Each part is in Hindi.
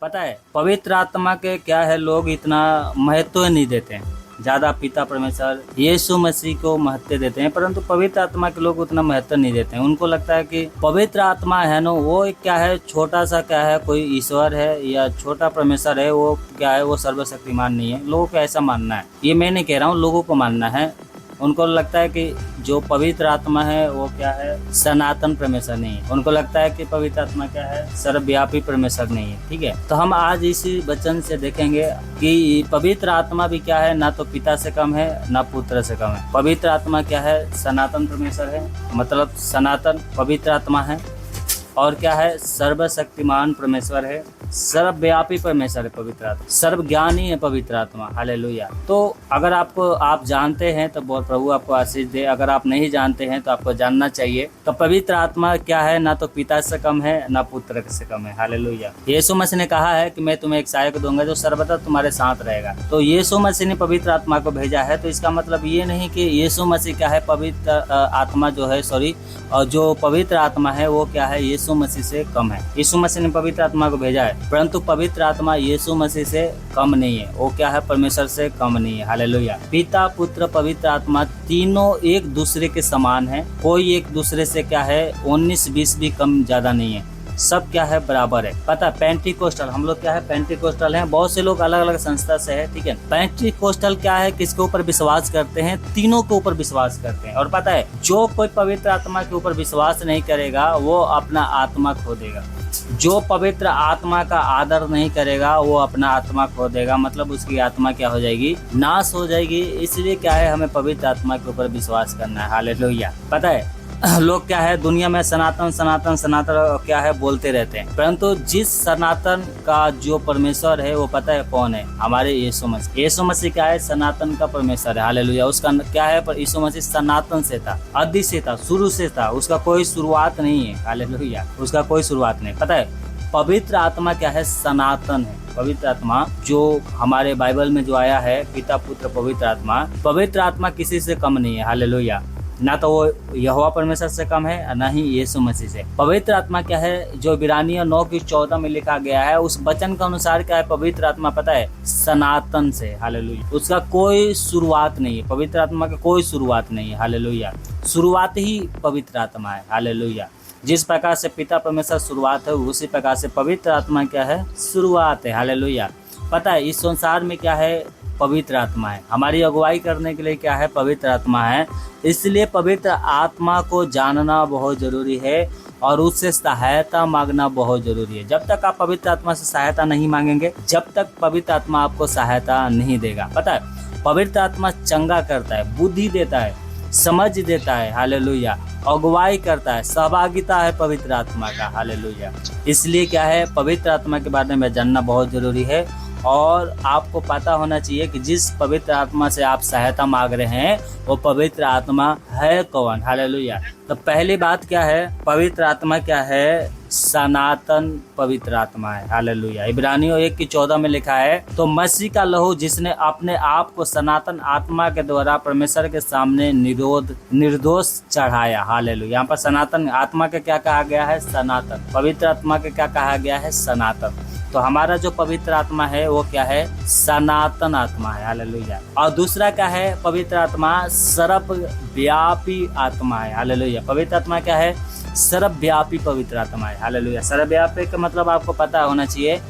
पता है पवित्र आत्मा के क्या है, लोग इतना महत्व नहीं देते हैं। ज्यादा पिता परमेश्वर यीशु मसीह को महत्व देते हैं, परंतु पवित्र आत्मा के लोग उतना महत्व नहीं देते हैं। उनको लगता है कि पवित्र आत्मा है ना, वो एक क्या है, छोटा सा क्या है, कोई ईश्वर है या छोटा परमेश्वर है, वो क्या है, वो सर्वशक्तिमान नहीं है। लोगों को ऐसा मानना है, ये मैं नहीं कह रहा हूँ, लोगों को मानना है। उनको लगता है कि जो पवित्र आत्मा है वो क्या है, सनातन परमेश्वर नहीं है। उनको लगता है कि पवित्र आत्मा क्या है, सर्वव्यापी परमेश्वर नहीं है। ठीक है, तो हम आज इसी वचन से देखेंगे कि पवित्र आत्मा भी क्या है, ना तो पिता से कम है ना पुत्र से कम है। पवित्र आत्मा क्या है, सनातन परमेश्वर है, मतलब सनातन पवित्र आत्मा है। और क्या है, सर्वशक्तिमान परमेश्वर है, सर्वव्यापी परमेश्वर है पवित्र आत्मा, सर्वज्ञानी है पवित्र आत्मा। हालेलुया। तो अगर आप जानते हैं तो बहुत प्रभु आपको आशीष दे, अगर आप नहीं जानते हैं तो आपको जानना चाहिए। तो पवित्र आत्मा क्या है, ना तो पिता से कम है ना पुत्र से कम है। हालेलुया। यीशु मसीह ने कहा है कि मैं तुम्हें एक सहायक दूंगा जो सर्वदा तुम्हारे साथ रहेगा। तो यीशु मसीह ने पवित्र आत्मा को भेजा है, तो इसका मतलब ये नहीं कि यीशु मसीह क्या है, पवित्र आत्मा जो है और जो पवित्र आत्मा है वो क्या है, यीशु मसीह से कम है। यीशु मसीह ने पवित्र आत्मा को भेजा है, परंतु पवित्र आत्मा यीशु मसीह से कम नहीं है। वो क्या है, परमेश्वर से कम नहीं है। हालेलुया। पिता पुत्र पवित्र आत्मा तीनों एक दूसरे के समान है। कोई एक दूसरे से क्या है 19-20 भी कम ज्यादा नहीं है, सब क्या है, बराबर है। पता है पेंटिकोस्टल, हम लोग क्या है, पेंटिकोस्टल हैं। बहुत से लोग अलग अलग संस्था से है, ठीक है। पेंटिकोस्टल क्या है, किसके ऊपर विश्वास करते हैं, तीनों के ऊपर विश्वास करते हैं। और पता है जो कोई पवित्र आत्मा के ऊपर विश्वास नहीं करेगा वो अपना आत्मा खो देगा। जो पवित्र आत्मा का आदर नहीं करेगा वो अपना आत्मा खो देगा, मतलब उसकी आत्मा क्या हो जाएगी, नाश हो जाएगी। इसलिए क्या है, हमें पवित्र आत्मा के ऊपर विश्वास करना है। हालेलुया। पता है लोग क्या है, दुनिया में सनातन सनातन सनातन क्या है बोलते रहते हैं, परंतु जिस सनातन का जो परमेश्वर है वो पता है कौन है, हमारे यीशु मसीह। यीशु मसीह क्या है, सनातन का परमेश्वर है। हालेलुया। उसका क्या है, पर यीशु मसीह सनातन से था, आदि से था, शुरू से था, उसका कोई शुरुआत नहीं है। हालेलुया। उसका कोई शुरुआत नहीं। पता है पवित्र आत्मा क्या है, सनातन है। पवित्र आत्मा जो हमारे बाइबल में जो आया है, पिता पुत्र पवित्र आत्मा किसी से कम नहीं है। हालेलुया। ना तो वो यहोवा परमेश्वर से कम है, ना ही यीशु मसीह से। पवित्र आत्मा क्या है, जो इब्रानियों 9:14 में लिखा गया है, उस वचन के अनुसार क्या है, पवित्र आत्मा पता है सनातन से। हालेलुया। उसका कोई शुरुआत नहीं है, पवित्र आत्मा का कोई शुरुआत नहीं है। हालेलुया। शुरुआत ही पवित्र आत्मा है। हालेलुया। जिस प्रकार से पिता परमेश्वर शुरुआत है, उसी प्रकार से पवित्र आत्मा क्या है, शुरुआत है। हालेलुया। पता है इस संसार में क्या है, पवित्र आत्मा है। हमारी अगुवाई करने के लिए क्या है, पवित्र आत्मा है। इसलिए पवित्र आत्मा को जानना बहुत जरूरी है और उससे सहायता मांगना बहुत जरूरी है। जब तक आप पवित्र आत्मा से सहायता नहीं मांगेंगे, जब तक पवित्र आत्मा आपको सहायता नहीं देगा। पता है पवित्र आत्मा चंगा करता है, बुद्धि देता है, समझ देता है। हालेलुया। अगुवाई करता है, सहभागिता है पवित्र आत्मा का। हालेलुया। इसलिए क्या है, पवित्र आत्मा के बारे में जानना बहुत जरूरी है और आपको पता होना चाहिए कि जिस पवित्र आत्मा से आप सहायता मांग रहे हैं वो पवित्र आत्मा है कौन। हालेलुया। तो पहली बात क्या है, पवित्र आत्मा क्या है, सनातन पवित्र आत्मा है। हालेलुया। इब्रानियों 1:14 में लिखा है, तो मसीह का लहू जिसने अपने आप को सनातन आत्मा के द्वारा परमेश्वर के सामने निर्दोष चढ़ाया। हालेलुया। यहाँ पर सनातन आत्मा के क्या कहा गया है, सनातन। पवित्र आत्मा के क्या कहा गया है, सनातन। तो हमारा जो पवित्र आत्मा है वो क्या है, सनातन आत्मा है। हालेलुया। और दूसरा क्या है, पवित्र आत्मा सर्वव्यापी आत्मा है। हालेलुया। पवित्र आत्मा क्या है, सर्वव्यापी पवित्र आत्मा है। हालेलुया। सर्वव्यापी का मतलब आपको पता होना चाहिए।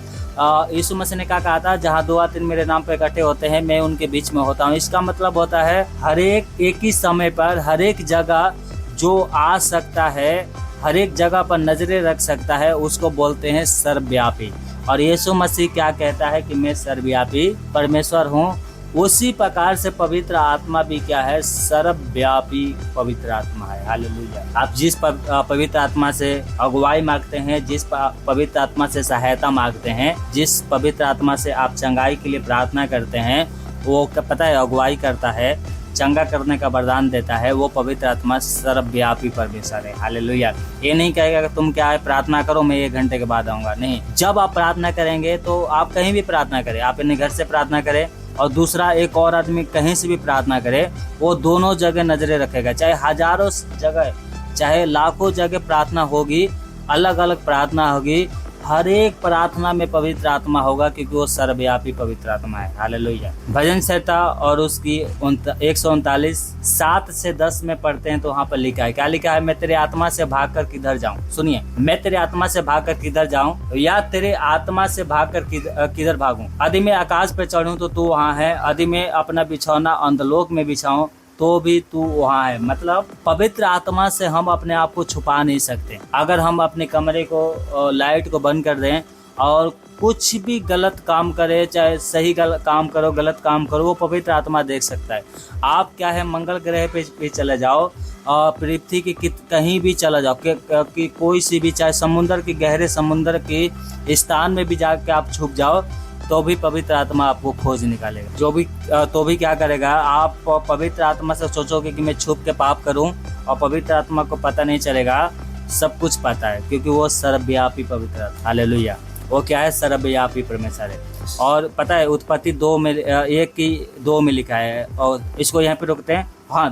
यीशु मसीह ने क्या कहा था, जहाँ 2 या 3 मेरे नाम पर इकट्ठे होते हैं मैं उनके बीच में होता हूँ। इसका मतलब होता है हर एक ही समय पर हर एक जगह जो आ सकता है, हर एक जगह पर नजरें रख सकता है, उसको बोलते हैं सर्वव्यापी। और यीशु मसीह क्या कहता है कि मैं सर्वव्यापी परमेश्वर हूँ। उसी प्रकार से पवित्र आत्मा भी क्या है, सर्वव्यापी पवित्र आत्मा है। हालेलुया। आप जिस पवित्र आत्मा से अगुवाई मांगते हैं, जिस पवित्र आत्मा से सहायता मांगते हैं, जिस पवित्र आत्मा से आप चंगाई के लिए प्रार्थना करते हैं, वो पता है अगुवाई करता है, चंगा करने का वरदान देता है, वो पवित्र आत्मा सर्वव्यापी परमेश्वर है। हालेलुया। ये नहीं कहेगा कि तुम क्या है प्रार्थना करो मैं 1 घंटे के बाद आऊंगा, नहीं। जब आप प्रार्थना करेंगे तो आप कहीं भी प्रार्थना करें, आप अपने घर से प्रार्थना करें और दूसरा एक और आदमी कहीं से भी प्रार्थना करे, वो दोनों जगह नजरें रखेगा। चाहे हजारों जगह, चाहे लाखों जगह प्रार्थना होगी, अलग अलग प्रार्थना होगी, हर एक प्रार्थना में पवित्र आत्मा होगा, क्योंकि वो सर्वव्यापी पवित्र आत्मा है। हालेलुया। भजन संहिता और उसकी 139 7 से 10 में पढ़ते हैं तो वहाँ पर लिखा है, क्या लिखा है? मैं तेरे आत्मा से भागकर किधर जाऊं। सुनिए, मैं तेरे आत्मा से भागकर किधर जाऊं, या तेरे आत्मा से भागकर किधर भागूं। यदि मैं आकाश पे चढ़ूं तो तू वहाँ है, यदि मैं अपना बिछौना अंधलोक में बिछाऊं तो भी तू वहाँ है। मतलब पवित्र आत्मा से हम अपने आप को छुपा नहीं सकते। अगर हम अपने कमरे को लाइट को बंद कर दें और कुछ भी गलत काम करे, चाहे सही काम करो, गलत काम करो, वो पवित्र आत्मा देख सकता है। आप क्या है, मंगल ग्रह पे चले जाओ और पृथ्वी के कहीं भी चला जाओ, कि कोई सी भी, चाहे समुद्र के गहरे समुद्र के स्थान में भी जाके आप छुप जाओ तो भी पवित्र आत्मा आपको खोज निकालेगा। तो भी क्या करेगा, आप पवित्र आत्मा से सोचोगे कि मैं छुप के पाप करूं, और पवित्र आत्मा को पता नहीं चलेगा, सब कुछ पता है, क्योंकि वो सर्वव्यापी पवित्र आत्मा। हालेलुया। वो क्या है? सर्वव्यापी परमेश्वर है। और पता है उत्पत्ति 2 में 1 की 2 में लिखा है, और इसको यहाँ पे रोकते हैं। हाँ,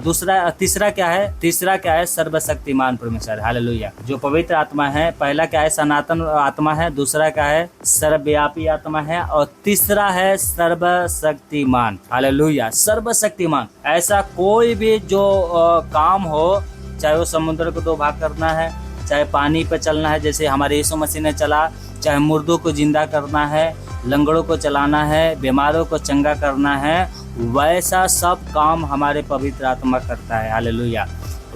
तीसरा क्या है? सर्वशक्तिमान परमेश्वर। हालेलुया। जो पवित्र आत्मा है, पहला क्या है? सनातन आत्मा है, दूसरा क्या है? सर्वव्यापी आत्मा है, और तीसरा है सर्वशक्तिमान। हालेलुया। सर्वशक्तिमान। ऐसा कोई भी जो काम हो, चाहे वो समुद्र को 2 भाग करना है, चाहे पानी पे चलना है जैसे हमारे यीशु मसीह ने चला, चाहे मुर्दों को जिंदा करना है, लंगड़ों को चलाना है, बीमारों को चंगा करना है, वैसा सब काम हमारे पवित्र आत्मा करता है। हालेलुया।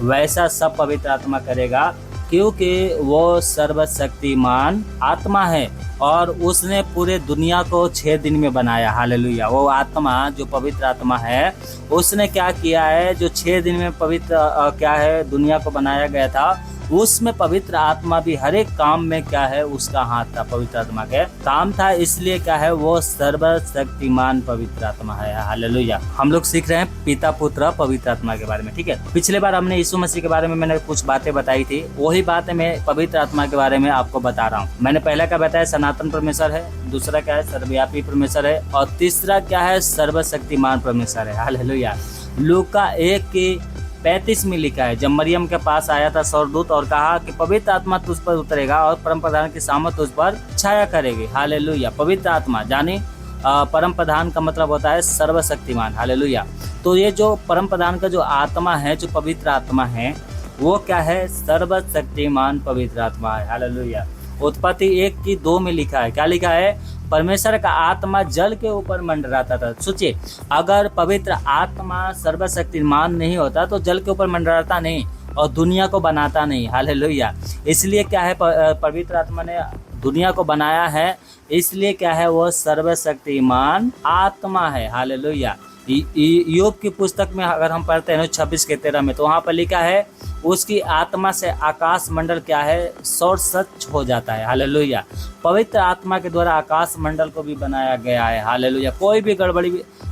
वैसा सब पवित्र आत्मा करेगा, क्योंकि वो सर्वशक्तिमान आत्मा है और उसने पूरे दुनिया को 6 दिन में बनाया। हालेलुया। वो आत्मा जो पवित्र आत्मा है, उसने क्या किया है, जो 6 दिन में पवित्र क्या है दुनिया को बनाया गया था, उसमें पवित्र आत्मा भी हर एक काम में क्या है, उसका हाथ था, पवित्र आत्मा के काम था। इसलिए क्या है, वो सर्वशक्तिमान पवित्र आत्मा है। हालेलुया। हम लोग सीख रहे हैं पिता पुत्र पवित्र आत्मा के बारे में। ठीक है, पिछले बार हमने यीशु मसीह के बारे में मैंने कुछ बातें बताई थी, वही बातें मैं पवित्र आत्मा के बारे में आपको बता रहा हूँ। मैंने पहला क्या बताया? सनातन परमेश्वर है, दूसरा क्या है? सर्वव्यापी परमेश्वर है, और तीसरा क्या है? सर्वशक्तिमान परमेश्वर है। हालेलुया। लूका 1:35 में लिखा है, जब मरियम के पास आया था स्वर्गदूत और कहा कि पवित्र आत्मा तुझ पर उतरेगा और परम प्रधान की सामर्थ तुझ पर छाया करेगी। हालेलुया। पवित्र आत्मा जाने परम प्रधान का मतलब होता है सर्वशक्तिमान। हालेलुया। तो ये जो परम प्रधान का जो आत्मा है, जो पवित्र आत्मा है, वो क्या है? सर्वशक्तिमान पवित्र आत्मा है। हालेलुया। उत्पत्ति 1:2 में लिखा है, क्या लिखा है? परमेश्वर का आत्मा जल के ऊपर मंडराता था। सोचिए, अगर पवित्र आत्मा सर्वशक्तिमान नहीं होता तो जल के ऊपर मंडराता नहीं और दुनिया को बनाता नहीं। हालेलुया। इसलिए क्या है, पवित्र आत्मा ने दुनिया को बनाया है, इसलिए क्या है, वो सर्वशक्तिमान आत्मा है। हालेलुया। योग की पुस्तक में अगर हम पढ़ते हैं 26:13 में, तो वहाँ पर लिखा है, उसकी आत्मा से आकाश मंडल क्या है, सौर सच हो जाता है। हालेलुया। पवित्र आत्मा के द्वारा आकाश मंडल को भी बनाया गया है। हालेलुया। कोई भी गड़बड़ी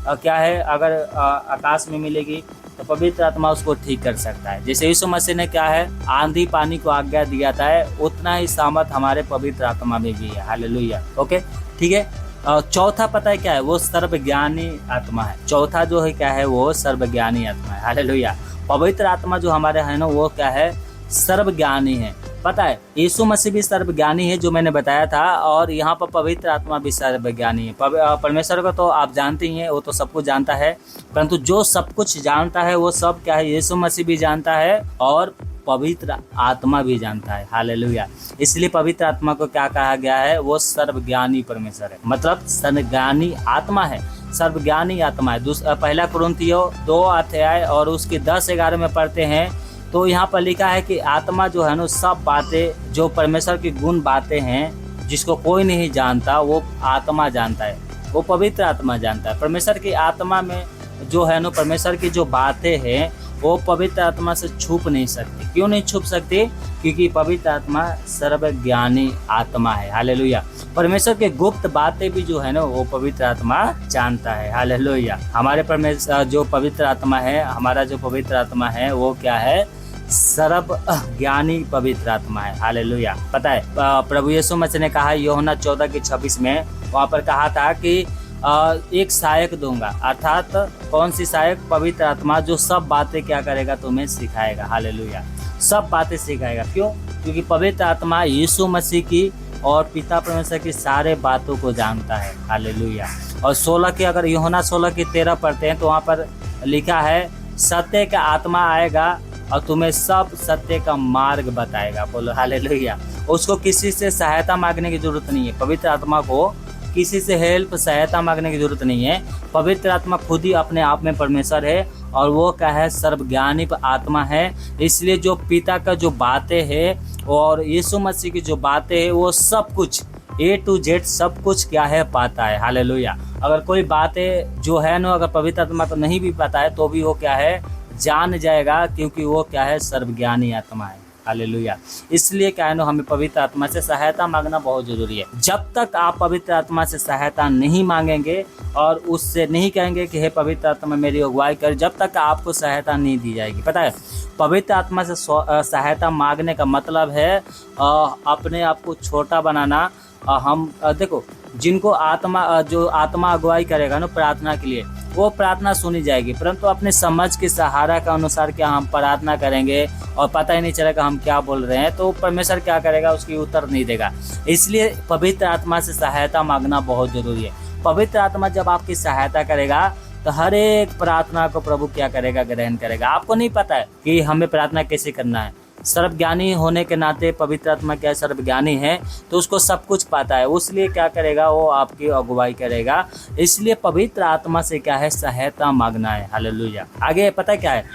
क्या है, अगर आकाश में मिलेगी तो पवित्र आत्मा उसको ठीक कर सकता है। जैसे यीशु मसीह ने क्या है, आंधी पानी को आज्ञा दिया था, उतना ही सामर्थ हमारे पवित्र आत्मा में भी है। हालेलुया। ओके, ठीक है। चौथा पता है क्या है? वो सर्वज्ञानी आत्मा है। चौथा जो है क्या है, वो सर्वज्ञानी आत्मा है। हालेलुया। पवित्र आत्मा जो हमारे है ना, वो क्या है? सर्वज्ञानी है। पता है, यीशु मसीह भी सर्वज्ञानी है, जो मैंने बताया था, और यहाँ पर पवित्र आत्मा भी सर्वज्ञानी है। परमेश्वर को तो आप जानते ही हैं, वो तो सब कुछ जानता है, परंतु जो सब कुछ जानता है वो सब क्या है, यीशु मसीह भी जानता है और पवित्र आत्मा भी जानता है। हालेलुया। इसलिए पवित्र आत्मा को क्या कहा गया है? वो सर्वज्ञानी परमेश्वर है, मतलब सर्वज्ञानी आत्मा है, सर्वज्ञानी आत्मा है। पहला कुरिन्थियों 2 और उसके 10-11 में पढ़ते हैं तो यहाँ पर लिखा है कि आत्मा जो है ना, सब बातें जो परमेश्वर की गुण बातें हैं, जिसको कोई नहीं जानता, वो आत्मा जानता है, वो पवित्र आत्मा जानता है। परमेश्वर की आत्मा में जो है ना, परमेश्वर की जो बातें हैं, वो पवित्र आत्मा से छुप नहीं सकती। क्यों नहीं छुप सकती? क्योंकि पवित्र आत्मा सर्वज्ञानी आत्मा है। हालेलुया। परमेश्वर के गुप्त बातें भी जो है ना, वो पवित्र आत्मा जानता है। हालेलुया। हमारे परमेश्वर जो पवित्र आत्मा है, हमारा जो पवित्र आत्मा है, वो क्या है? सर्वज्ञानी पवित्र आत्मा है। हालेलुया। पता है, प्रभु यीशु मसीह ने कहा यूहन्ना 14:26 में, वहाँ पर कहा था कि एक सहायक दूंगा, अर्थात कौन सी सहायक? पवित्र आत्मा, जो सब बातें क्या करेगा? तुम्हें सिखाएगा। हालेलुया। सब बातें सिखाएगा। क्यों? क्योंकि पवित्र आत्मा यीशु मसीह की और पिता परमेश्वर की सारे बातों को जानता है। हालेलुया। और 16 की अगर यूहन्ना 16 की 13 पढ़ते हैं तो वहाँ पर लिखा है, सत्य का आत्मा आएगा और तुम्हें सब सत्य का मार्ग बताएगा। बोलो हालेलुया। उसको किसी से सहायता मांगने की जरूरत नहीं है। पवित्र आत्मा को किसी से हेल्प सहायता मांगने की जरूरत नहीं है। पवित्र आत्मा खुद ही अपने आप में परमेश्वर है और वो क्या है, सर्वज्ञानी आत्मा है। इसलिए जो पिता का जो बातें हैं और यीशु मसीह की जो बातें हैं वो सब कुछ A to Z सब कुछ क्या है पाता है। हालेलुया। अगर कोई बातें जो है ना अगर पवित्र आत्मा को नहीं भी पता है तो भी वो क्या है, जान जाएगा, क्योंकि वो क्या है, सर्वज्ञानी आत्मा है। हालेलुया। इसलिए क्या है ना, हमें पवित्र आत्मा से सहायता मांगना बहुत जरूरी है। जब तक आप पवित्र आत्मा से सहायता नहीं मांगेंगे और उससे नहीं कहेंगे कि हे पवित्र आत्मा मेरी अगुवाई कर, जब तक आपको सहायता नहीं दी जाएगी। पता है, पवित्र आत्मा से सहायता मांगने का मतलब है अपने आप को छोटा बनाना। हम देखो, जिनको जो आत्मा अगुवाई करेगा ना प्रार्थना के लिए, वो प्रार्थना सुनी जाएगी, परंतु अपने समझ के सहारा के अनुसार क्या हम प्रार्थना करेंगे और पता ही नहीं चलेगा हम क्या बोल रहे हैं, तो परमेश्वर क्या करेगा, उसकी उत्तर नहीं देगा। इसलिए पवित्र आत्मा से सहायता मांगना बहुत जरूरी है। पवित्र आत्मा जब आपकी सहायता करेगा तो हर एक प्रार्थना को प्रभु क्या करेगा, ग्रहण करेगा। आपको नहीं पता है कि हमें प्रार्थना कैसे करना है। सर्वज्ञानी होने के नाते पवित्र आत्मा क्या सर्वज्ञानी है, तो उसको सब कुछ पता है, उसलिए क्या करेगा, वो आपकी अगुवाई करेगा। इसलिए पवित्र आत्मा से क्या है, सहायता मांगना है। हालेलुया। आगे पता क्या है,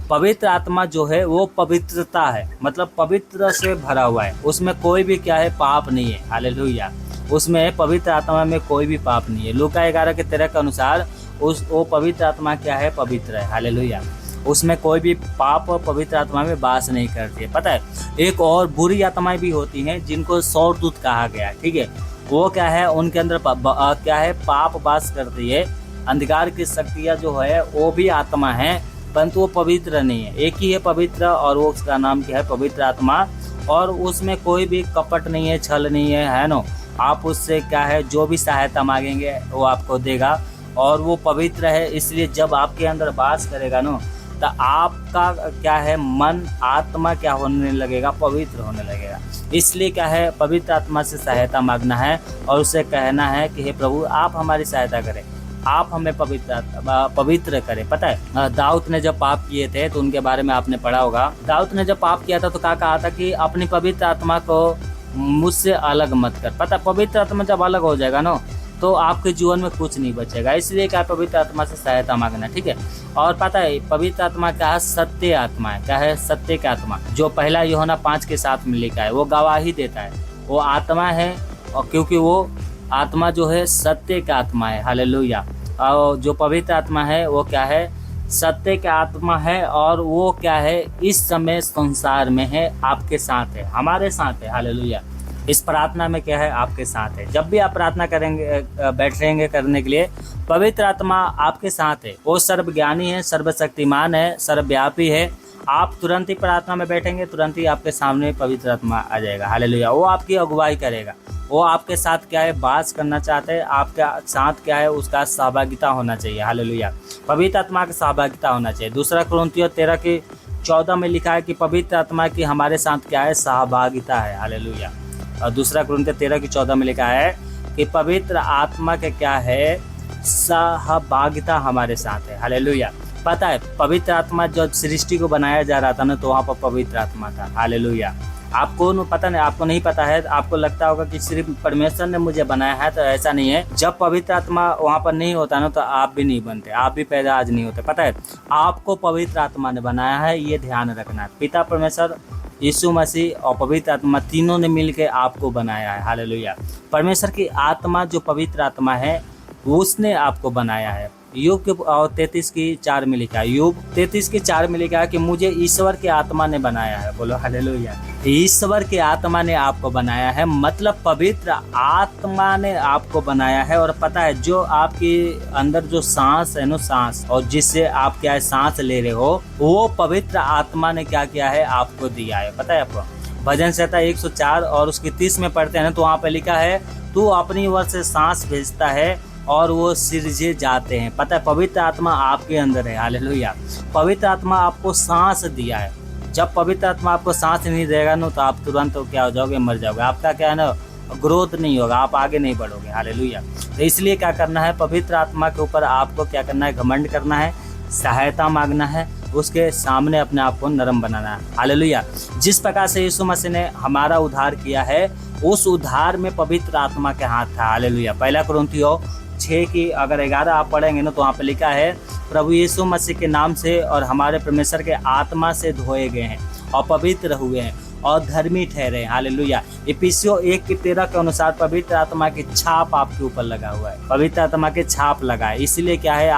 पवित्र आत्मा जो है वो पवित्रता है, मतलब पवित्र से भरा हुआ है, उसमें कोई भी क्या है, पाप नहीं है। हालेलुया। उसमें पवित्र आत्मा में कोई भी पाप नहीं है। लूका 11 के 13 के अनुसार वो पवित्र आत्मा क्या है, पवित्र है। हालेलुया। उसमें कोई भी पाप पवित्र आत्मा में वास नहीं करती है। पता है, एक और बुरी आत्माएं भी होती हैं जिनको सौरदूत कहा गया है। ठीक है, वो क्या है, उनके अंदर क्या है, पाप वास करती है। अंधकार की शक्तियाँ जो है वो भी आत्मा है, परंतु वो पवित्र नहीं है। एक ही है पवित्र और वो उसका नाम क्या है, पवित्र आत्मा। और उसमें कोई भी कपट नहीं है, छल नहीं है ना। आप उससे क्या है, जो भी सहायता मांगेंगे वो आपको देगा और वो पवित्र है। इसलिए जब आपके अंदर वास करेगा ना, तो आपका क्या है, मन आत्मा क्या होने लगेगा, पवित्र होने लगेगा। इसलिए क्या है, पवित्र आत्मा से सहायता मांगना है और उसे कहना है कि हे प्रभु आप हमारी सहायता करें, आप हमें पवित्र करें। पता है, दाऊद ने जब पाप किए थे तो उनके बारे में आपने पढ़ा होगा। दाऊद ने जब पाप किया था तो क्या कहा था कि अपनी पवित्र आत्मा को मुझसे अलग मत कर। पता, पवित्र आत्मा जब अलग हो जाएगा ना तो आपके जीवन में कुछ नहीं बचेगा। इसलिए क्या, पवित्र आत्मा से सहायता मांगना। ठीक है। और पता है, पवित्र आत्मा क्या है, सत्य आत्मा है। क्या है, सत्य का आत्मा, जो पहला यूहन्ना 5 के 7 में लिखा है, वो गवाही देता है, वो आत्मा है। और क्योंकि वो आत्मा जो है सत्य का आत्मा है। हालेलुया। और जो पवित्र आत्मा है वो क्या है, सत्य का आत्मा है। और वो क्या है, इस समय संसार में है, आपके साथ है, हमारे साथ है। हालेलुया। इस प्रार्थना में क्या है, आपके साथ है। जब भी आप प्रार्थना करेंगे, बैठेंगे करने के लिए, पवित्र आत्मा आपके साथ है। वो सर्वज्ञानी है, सर्वशक्तिमान है, सर्वव्यापी है। आप तुरंत ही प्रार्थना में बैठेंगे, तुरंत ही आपके सामने पवित्र आत्मा आ जाएगा। हालेलुया। वो आपकी अगुवाई करेगा, वो आपके साथ क्या है, बात करना चाहते हैं। आपके साथ क्या है, उसका सहभागिता होना चाहिए। हालेलुया। पवित्र आत्मा का सहभागिता होना चाहिए। 2 कुरिन्थियों 13:14 में लिखा है कि पवित्र आत्मा की हमारे साथ क्या है, सहभागिता है। हालेलुया। और 2 कुरिन्थियों 13:14 में लिखा है कि पवित्र आत्मा के क्या है, सहभागिता हमारे साथ है। हालेलुया। पता है, पवित्र आत्मा जब सृष्टि को बनाया जा रहा था ना, तो वहाँ पर पवित्र आत्मा था। हालेलुया। आपको पता नहीं, आपको नहीं पता है, आपको लगता होगा कि सिर्फ परमेश्वर ने मुझे बनाया है, तो ऐसा नहीं है। जब पवित्र आत्मा वहाँ पर नहीं होता ना, तो आप भी नहीं बनते, आप भी पैदा आज नहीं होते। पता है, आपको पवित्र आत्मा ने बनाया है, ये ध्यान रखना है। पिता परमेश्वर, यीशु मसीह और पवित्र आत्मा तीनों ने मिलकर आपको बनाया है। हालेलुया। परमेश्वर की आत्मा जो पवित्र आत्मा है, उसने आपको बनाया है। यूब के 33:4 में लिखा है, यूब 33:4 में लिखा है कि मुझे ईश्वर की आत्मा ने बनाया है। बोलो हालेलुया। ईश्वर की आत्मा ने आपको बनाया है, मतलब पवित्र आत्मा ने आपको बनाया है। और पता है, जो आपके अंदर जो सांस है ना, सांस, और जिससे आप क्या है, सांस ले रहे हो, वो पवित्र आत्मा ने क्या किया है, आपको दिया है। पता है आपको, भजन संहिता 104 और उसकी 30 में पढ़ते हैं ना, तो वहाँ पे लिखा है, तू अपनी ओर से सांस भेजता है और वो सिरजे जाते हैं। पता है, पवित्र आत्मा आपके अंदर है। हालेलुया। पवित्र आत्मा आपको सांस दिया है। जब पवित्र आत्मा आपको सांस नहीं देगा ना, तो आप तुरंत क्या हो जाओगे, मर जाओगे। आपका क्या है ना, ग्रोथ नहीं होगा, आप आगे नहीं बढ़ोगे। हालेलुया। तो इसलिए क्या करना है, पवित्र आत्मा के ऊपर आपको क्या करना है, घमंड करना है, सहायता मांगना है, उसके सामने अपने आप को नरम बनाना है। हालेलुया। जिस प्रकार से यीशु मसीह ने हमारा उद्धार किया है, उस उद्धार में पवित्र आत्मा के हाथ था। हालेलुया। 1 कुरिन्थियों 6 की अगर 11 आप पढ़ेंगे ना, तो वहाँ पे लिखा है, प्रभु यीशु मसीह के नाम से और हमारे परमेश्वर के आत्मा से धोए गए हैं और पवित्र हुए हैं और धर्मी ठहरे। हालेलुया। इफिसियों 1:13 के अनुसार पवित्र आत्मा की छाप आपके ऊपर लगा हुआ है, पवित्र आत्मा की छाप लगा है, इसलिए क्या है,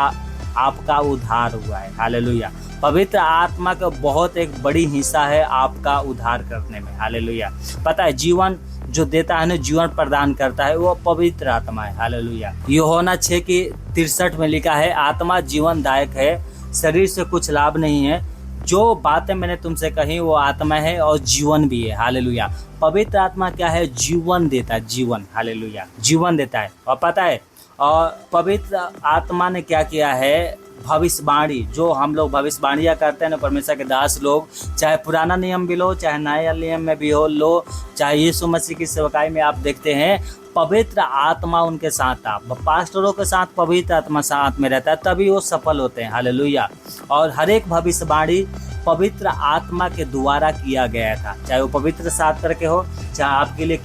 आपका उद्धार हुआ है। हालेलुया। पवित्र आत्मा का बहुत एक बड़ी हिस्सा है आपका उद्धार करने में। हालेलुया। पता है, जीवन जो देता है ना, जीवन प्रदान करता है, वो पवित्र आत्मा है। हालेलुया। यूहन्ना 6:63 में लिखा है, आत्मा जीवनदायक है, शरीर से कुछ लाभ नहीं है। जो बातें मैंने तुमसे कही वो आत्मा है और जीवन भी है। हालेलुया। पवित्र आत्मा क्या है, जीवन देता है, जीवन। हालेलुया। जीवन देता है। और पता है, और पवित्र आत्मा ने क्या किया है, भविष्यवाणी, जो हम लोग भविष्यवाणियाँ करते हैं ना, परमेश्वर के दास लोग, चाहे पुराना नियम भी लो, चाहे नया नियम में भी हो लो, चाहे यीशु मसीह की सेवकाई में आप देखते हैं, पवित्र आत्मा उनके साथ था। पास्टरों के साथ पवित्र आत्मा साथ में रहता है, तभी वो सफल होते हैं। हालेलुया। और हर एक भविष्यवाणी पवित्र आत्मा के द्वारा किया गया था, चाहे वो पवित्र शास्त्र के हो, चाहे आपके लिए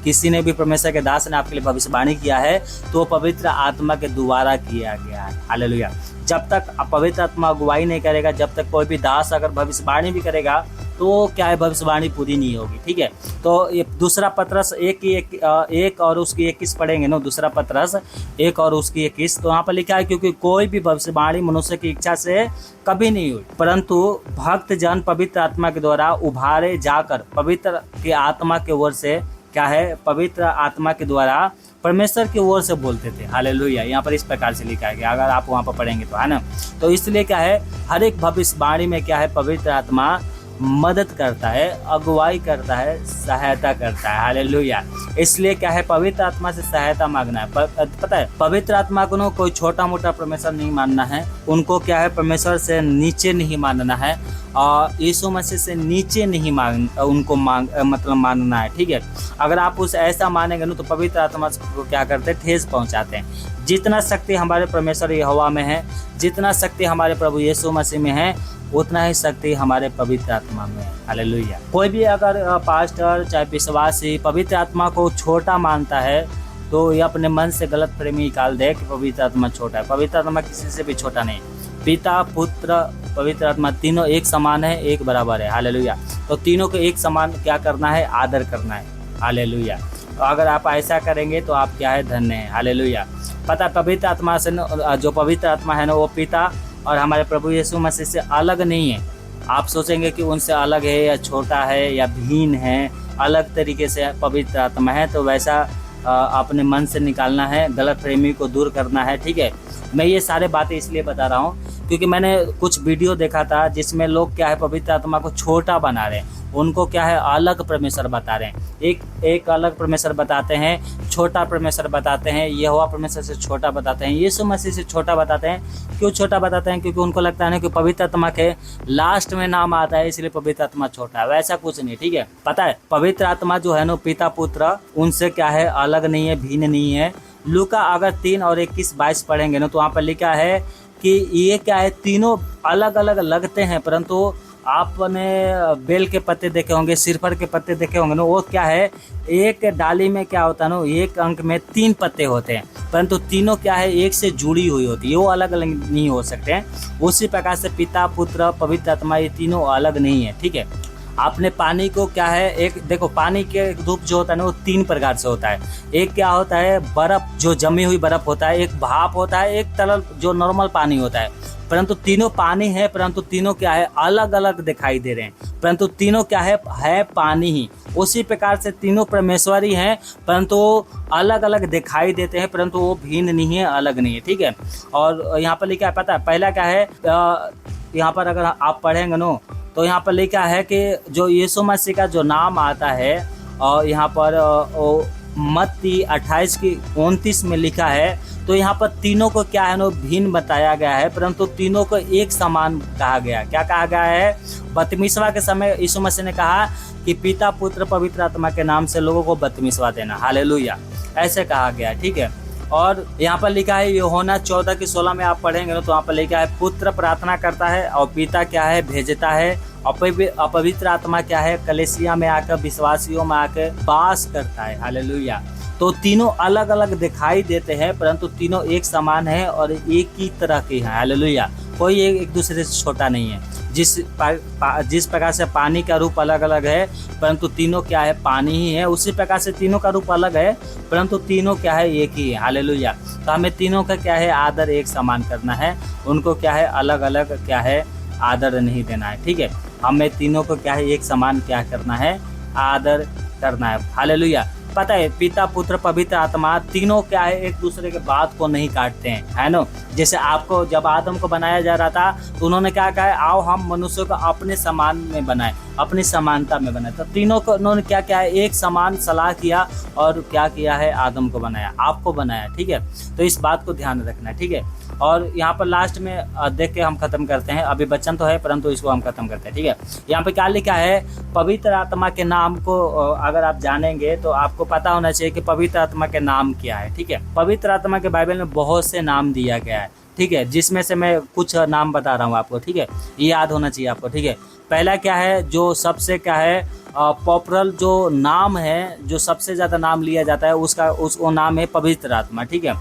किसी ने भी, परमेश्वर के दास ने आपके लिए भविष्यवाणी किया है, तो पवित्र आत्मा के द्वारा किया गया है। हालेलुया। जब तक पवित्र आत्मा अगुवाई नहीं करेगा, जब तक कोई भी दास अगर भविष्यवाणी भी करेगा, तो क्या है, भविष्यवाणी पूरी नहीं होगी। ठीक है। तो ये दूसरा पत्रस 1 और उसकी 21 पढ़ेंगे ना, दूसरा पत्रस 1 और उसकी 21, तो वहाँ पर लिखा है, क्योंकि कोई भी भविष्यवाणी मनुष्य की इच्छा से कभी नहीं हुई, परंतु भक्त जन पवित्र आत्मा के द्वारा उभारे जाकर पवित्र के आत्मा के ओर से, क्या है, पवित्र आत्मा के द्वारा परमेश्वर की ओर से बोलते थे। हालेलुया। यहाँ पर इस प्रकार से लिखा है कि अगर आप वहाँ पर पढ़ेंगे तो, है ना। तो इसलिए क्या है, हर एक भविष्यवाणी में क्या है, पवित्र आत्मा मदद करता है, अगुवाई करता है, सहायता करता है। हालेलुया। इसलिए क्या है, पवित्र आत्मा से सहायता मांगना है। पता है, पवित्र आत्मा को कोई छोटा मोटा परमेश्वर नहीं मानना है, उनको क्या है, परमेश्वर से नीचे नहीं मानना है और यीशु मसीह से नीचे नहीं मानना है। ठीक है। अगर आप उस ऐसा मानेंगे ना, तो पवित्र आत्मा को क्या करते हैं, ठेस पहुंचाते हैं। जितना शक्ति हमारे परमेश्वर यहोवा में है, जितना शक्ति हमारे प्रभु यीशु मसीह में है, उतना ही शक्ति हमारे पवित्र आत्मा में है। हालेलुया। कोई भी अगर पास्टर चाहे विश्वासी पवित्र आत्मा को छोटा मानता है, तो ये अपने मन से गलत फहमी निकाल दे कि पवित्र आत्मा छोटा है। पवित्र आत्मा किसी से भी छोटा नहीं। पिता, पुत्र, पवित्र आत्मा तीनों एक समान है, एक बराबर है। हालेलुया। तो तीनों को एक समान क्या करना है, आदर करना है। हालेलुया। तो अगर आप ऐसा करेंगे तो आप क्या है, धन्य है। हालेलुया। पता, पवित्र आत्मा से, जो पवित्र आत्मा है ना, वो पिता और हमारे प्रभु यीशु मसीह से अलग नहीं है। आप सोचेंगे कि उनसे अलग है या छोटा है या भिन्न है, अलग तरीके से पवित्र आत्मा है, तो वैसा अपने मन से निकालना है, गलत फहमी को दूर करना है। ठीक है। मैं ये सारे बातें इसलिए बता रहा हूँ क्योंकि मैंने कुछ वीडियो देखा था जिसमें लोग क्या है, पवित्र आत्मा को छोटा बना रहे हैं, उनको क्या है, अलग परमेश्वर बता रहे हैं। एक अलग परमेश्वर बताते हैं, छोटा परमेश्वर बताते हैं, यहोवा परमेश्वर से छोटा बताते हैं, यीशु मसीह से छोटा बताते हैं। क्यों छोटा बताते हैं? क्योंकि उनको लगता है ना कि पवित्र आत्मा के लास्ट में नाम आता है, इसलिए पवित्र आत्मा छोटा है। वैसा कुछ नहीं। ठीक है। पता है, पवित्र आत्मा जो है ना, पिता पुत्र, उनसे क्या है, अलग नहीं है, भिन्न नहीं है। लूका अगर 3 और 21-22 पढ़ेंगे ना, तो वहाँ पर लिखा है कि ये क्या है, तीनों अलग अलग लगते हैं, परंतु आपने बेल के पत्ते देखे होंगे, सिरफर के पत्ते देखे होंगे ना, वो क्या है, एक डाली में क्या होता है ना, एक अंक में 3 पत्ते होते हैं, परंतु तीनों क्या है, एक से जुड़ी हुई होती है, वो अलग अलग नहीं हो सकते हैं। उसी प्रकार से पिता, पुत्र, पवित्र आत्मा, ये तीनों अलग नहीं है। ठीक है। आपने पानी को क्या है, एक देखो, पानी के रूप जो होता है ना, वो 3 प्रकार से होता है। एक क्या होता है, बर्फ, जो जमी हुई बर्फ होता है, एक भाप होता है, एक तरल जो नॉर्मल पानी होता है। परंतु तीनों पानी है, परंतु तीनों क्या है, अलग अलग दिखाई दे रहे हैं, परंतु तीनों क्या है पानी ही। उसी प्रकार से तीनों परमेश्वरी हैं, परंतु अलग अलग दिखाई देते हैं, परंतु वो भिन्न नहीं है, अलग नहीं है। ठीक है। और यहाँ पर लिखा है, पता है पहला क्या है, यहाँ पर अगर आप पढ़ेंगे ना, तो यहाँ पर लिखा है कि जो यीशु मसीह का जो नाम आता है, और यहाँ पर मत्ती 28 की 29 में लिखा है, तो यहाँ पर तीनों को क्या है ना भिन्न बताया गया है, परंतु तीनों को एक समान कहा गया। क्या कहा गया है? बपतिस्मा के समय यीशु मसीह ने कहा कि पिता पुत्र पवित्र आत्मा के नाम से लोगों को बपतिस्मा देना। हालेलुया, ऐसे कहा गया, ठीक है। और यहाँ पर लिखा है यूहन्ना 14 की 16 में आप पढ़ेंगे तो वहाँ पर लिखा है पुत्र प्रार्थना करता है और पिता क्या है भेजता है, अपवित्र आत्मा क्या है कलीसिया में आकर विश्वासियों में आकर वास करता है। हालेलुया। तो तीनों अलग अलग दिखाई देते हैं परंतु तीनों एक समान है और एक ही तरह के हैं। हालेलुया। कोई एक दूसरे से छोटा नहीं है। जिस प्रकार से पानी का रूप अलग अलग है परंतु तीनों क्या है पानी ही है, उसी प्रकार से तीनों का रूप अलग है परंतु तीनों क्या है एक ही है। हालेलुया। तो हमें तीनों का क्या है आदर एक समान करना है, उनको क्या है अलग अलग क्या है आदर नहीं देना है, ठीक है। हमें तीनों को क्या है एक समान क्या करना है आदर करना है। हालेलुया। पता है पिता पुत्र पवित्र आत्मा तीनों क्या है एक दूसरे के बात को नहीं काटते हैं, है ना। जैसे आपको जब आदम को बनाया जा रहा था तो उन्होंने क्या कहा आओ हम मनुष्यों को अपने समान में बनाए, अपनी समानता में बनाए। तो तीनों को उन्होंने क्या किया है एक समान सलाह किया और क्या किया है आदम को बनाया, आपको बनाया, ठीक है। तो इस बात को ध्यान रखना है, ठीक है। और यहाँ पर लास्ट में देख के हम खत्म करते हैं, अभी बचन तो है परंतु इसको हम खत्म करते हैं, ठीक है। यहाँ पे क्या लिखा है पवित्र आत्मा के नाम को अगर आप जानेंगे तो आपको पता होना चाहिए कि पवित्र आत्मा के नाम क्या है, ठीक है। पवित्र आत्मा के बाइबल में बहुत से नाम दिया गया है, ठीक है, जिसमें से मैं कुछ नाम बता रहा हूँ आपको, ठीक है। ये याद होना चाहिए आपको, ठीक है। पहला क्या है जो सबसे क्या है पॉपुलर जो नाम है, जो सबसे ज़्यादा नाम लिया जाता है वो नाम है पवित्र आत्मा, ठीक है।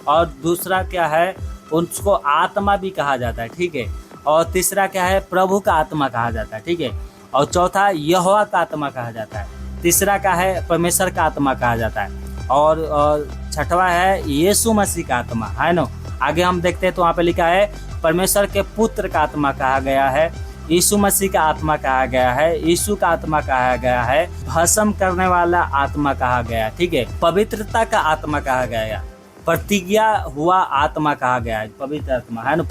और दूसरा क्या है उसको आत्मा भी कहा जाता है, ठीक है। और तीसरा क्या है प्रभु का आत्मा कहा जाता है, ठीक है। और चौथा यहोवा का आत्मा कहा जाता है। तीसरा क्या है परमेश्वर का आत्मा कहा जाता है। और छठवा है यीशु मसीह का आत्मा, है ना। आगे हम देखते हैं तो वहाँ पे लिखा है परमेश्वर के पुत्र का आत्मा कहा गया है, यीशु मसीह का आत्मा कहा गया है, यीशु का आत्मा कहा गया है, भस्म करने वाला आत्मा कहा गया, ठीक है। पवित्रता का आत्मा कहा गया, प्रतिज्ञा हुआ आत्मा कहा गया है, पवित्र आत्मा, है ना।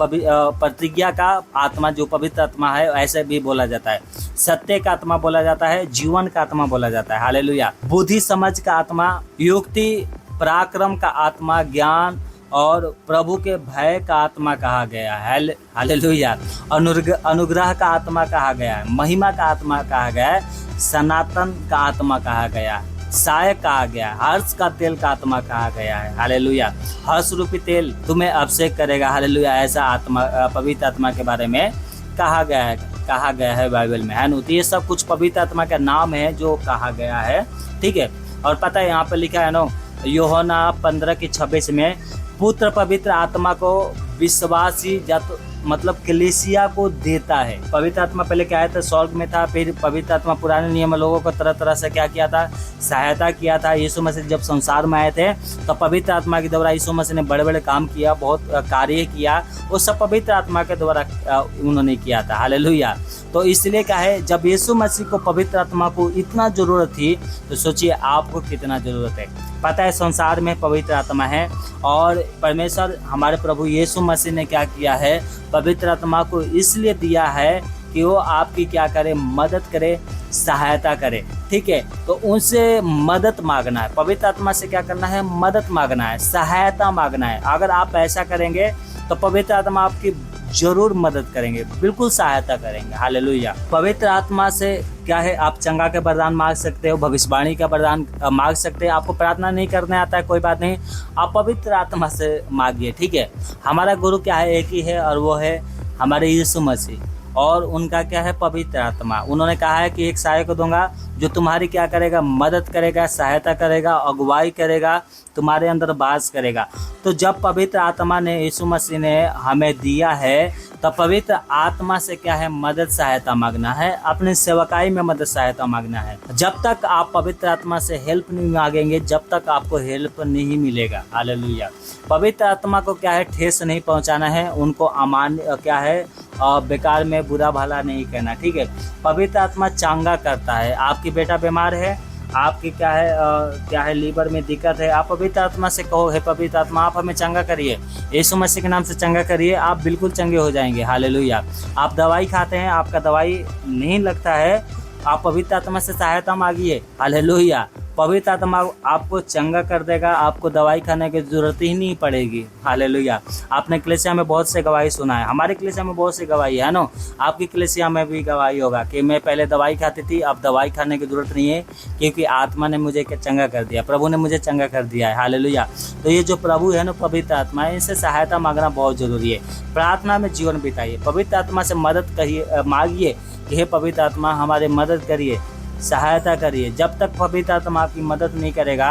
प्रतिज्ञा का आत्मा जो पवित्र आत्मा है ऐसे भी बोला जाता है। सत्य का आत्मा बोला जाता है, जीवन का आत्मा बोला जाता है। हालेलुया। बुद्धि समझ का आत्मा, युक्ति पराक्रम का आत्मा, ज्ञान और प्रभु के भय का आत्मा कहा गया है। हालेलुया। अनुग्रह का आत्मा कहा गया है, महिमा का आत्मा कहा गया है, सनातन का आत्मा कहा गया है, सहायक कहा गया, हर्ष का तेल का आत्मा कहा गया है। हालेलुया। हर्ष रूपी तेल तुम्हें अभिषेक करेगा। हालेलुया। ऐसा आत्मा पवित्र आत्मा के बारे में कहा गया है बाइबल में, है ना। तो ये सब कुछ पवित्र आत्मा का नाम है जो कहा गया है, ठीक है। और पता है यहाँ पे लिखा है ना यूहन्ना 15 की 26 में पुत्र पवित्र आत्मा को विश्वासी मतलब कलीसिया को देता है। पवित्र आत्मा पहले क्या था स्वर्ग में था, फिर पवित्र आत्मा पुराने नियम लोगों को तरह तरह से क्या किया था सहायता किया था। यीशु मसीह जब संसार में आए थे तो पवित्र आत्मा के द्वारा यीशु मसीह ने बड़े बड़े काम किया, बहुत कार्य किया, वो सब पवित्र आत्मा के द्वारा उन्होंने किया था। हालेलुया। तो इसलिए क्या है जब यीशु मसीह को पवित्र आत्मा को इतना जरूरत थी तो सोचिए आपको कितना जरूरत है। पता है संसार में पवित्र आत्मा है और परमेश्वर हमारे प्रभु यीशु मसीह ने क्या किया है पवित्र आत्मा को इसलिए दिया है कि वो आपकी क्या करे मदद करे, सहायता करे, ठीक है। तो उनसे मदद मांगना है, पवित्र आत्मा से क्या करना है मदद मांगना है, सहायता मांगना है। अगर आप ऐसा करेंगे तो पवित्र आत्मा आपकी जरूर मदद करेंगे, बिल्कुल सहायता करेंगे। हालेलुया। पवित्र आत्मा से क्या है आप चंगा के वरदान मांग सकते हो, भविष्यवाणी का वरदान मांग सकते हैं। आपको प्रार्थना नहीं करने आता है कोई बात नहीं, आप पवित्र आत्मा से मांगिए, ठीक है। हमारा गुरु क्या है एक ही है और वो है हमारे यीशु मसीह और उनका क्या है पवित्र आत्मा। उन्होंने कहा है कि एक सहायक को दूंगा जो तुम्हारी क्या करेगा मदद करेगा, सहायता करेगा, अगुवाई करेगा, तुम्हारे अंदर वास करेगा। तो जब पवित्र आत्मा ने यीशु मसीह ने हमें दिया है तो पवित्र आत्मा से क्या है मदद सहायता मांगना है, अपने सेवकाई में मदद सहायता मांगना है। जब तक आप पवित्र आत्मा से हेल्प नहीं मांगेंगे जब तक आपको हेल्प नहीं मिलेगा। हालेलुया। पवित्र आत्मा को क्या है ठेस नहीं पहुंचाना है, उनको अमान्य क्या है बेकार में बुरा भला नहीं कहना, ठीक है। पवित्र आत्मा चांगा करता है। आपकी बेटा बीमार है, आपकी क्या है लीवर में दिक्कत है, आप पवित्र आत्मा से कहो हे पवित्र आत्मा आप हमें चंगा करिए, यीशु मसीह के नाम से चंगा करिए, आप बिल्कुल चंगे हो जाएंगे। हालेलुया। आप दवाई खाते हैं, आपका दवाई नहीं लगता है, आप पवित्र आत्मा से सहायता मांगिए। हालेलुया। पवित्र आत्मा आपको चंगा कर देगा, आपको दवाई खाने की जरूरत ही नहीं पड़ेगी। हालेलुया। आपने कलीसिया में बहुत से गवाही सुना है, हमारे कलीसिया में बहुत सी गवाही है ना, आपकी कलीसिया में भी गवाही होगा कि मैं पहले दवाई खाती थी, अब दवाई खाने की जरूरत नहीं है, क्योंकि आत्मा ने मुझे चंगा कर दिया, प्रभु ने मुझे चंगा कर दिया है। हालेलुया। तो ये जो प्रभु है ना, पवित्र आत्मा है, इनसे सहायता मांगना बहुत जरूरी है। प्रार्थना में जीवन बिताइए, पवित्र आत्मा से मदद करिए, मांगिए कि हे पवित्र आत्मा हमारे मदद करिए, सहायता करिए। जब तक पवित्र आत्मा आपकी मदद नहीं करेगा,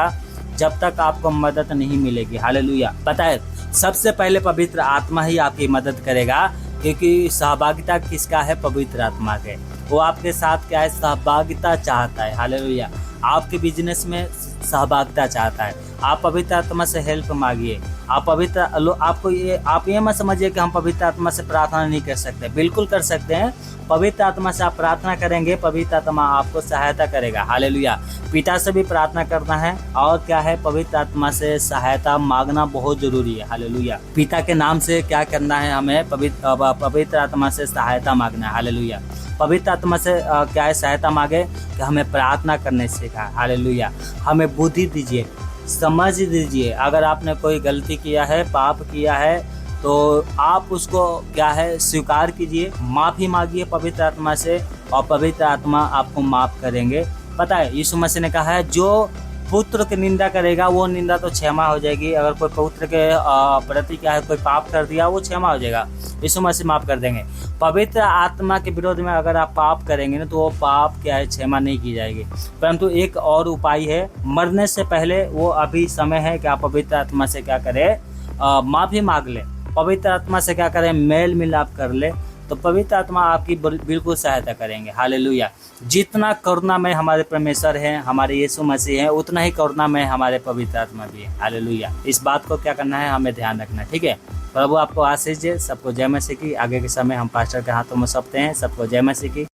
जब तक आपको मदद नहीं मिलेगी। हालेलुया। पता है, सबसे पहले पवित्र आत्मा ही आपकी मदद करेगा, क्योंकि सहभागिता किसका है? पवित्र आत्मा के। वो आपके साथ क्या है? सहभागिता चाहता है। हालेलुया। आपके बिजनेस में सहभागिता चाहता है। आप पवित्र आत्मा से हेल्प मांगिए। आप ये मत समझिए कि हम पवित्र आत्मा से प्रार्थना नहीं कर सकते, बिल्कुल कर सकते हैं। पवित्र आत्मा से आप प्रार्थना करेंगे, पवित्र आत्मा आपको सहायता करेगा। हालेलुया। पिता से भी प्रार्थना करना है, और क्या है? पवित्र आत्मा से सहायता मांगना बहुत जरूरी है। हालेलुया। पिता के नाम से क्या करना है? हमें पवित्र आत्मा से सहायता मांगना है। हालेलुया। पवित्र आत्मा से क्या है? सहायता मांगे कि हमें प्रार्थना करने सीखा। हालेलुया। हमें बुद्धि दीजिए, समझ दीजिए। अगर आपने कोई गलती किया है, पाप किया है, तो आप उसको क्या है? स्वीकार कीजिए, माफ़ी मांगिए पवित्र आत्मा से, और पवित्र आत्मा आपको माफ़ करेंगे। पता है, यीशु मसीह ने कहा है, जो पुत्र की निंदा करेगा वो निंदा तो क्षमा हो जाएगी। अगर कोई पुत्र के प्रति क्या है, कोई पाप कर दिया, वो क्षमा हो जाएगा, यीशु मसीह माफ़ कर देंगे। पवित्र आत्मा के विरोध में अगर आप पाप करेंगे ना, तो वो पाप क्या है? क्षमा नहीं की जाएगी। परंतु एक और उपाय है, मरने से पहले, वो अभी समय है कि आप पवित्र आत्मा से क्या करें? माफ़ी मांग ले, पवित्र आत्मा से क्या करें? मेल मिलाप कर ले, तो पवित्र आत्मा आपकी बिल्कुल सहायता करेंगे। हालेलुया। जितना करुणामय हमारे परमेश्वर हैं, हमारे यीशु मसीह हैं, उतना ही करुणामय हमारे पवित्र आत्मा भी है। हालेलुया। इस बात को क्या करना है? हमें ध्यान रखना है। ठीक है। प्रभु आपको आशीष दे। सबको जय मसीह की। आगे के समय हम पास्टर के हाथों में सौंपते हैं। सबको जय मसीह की।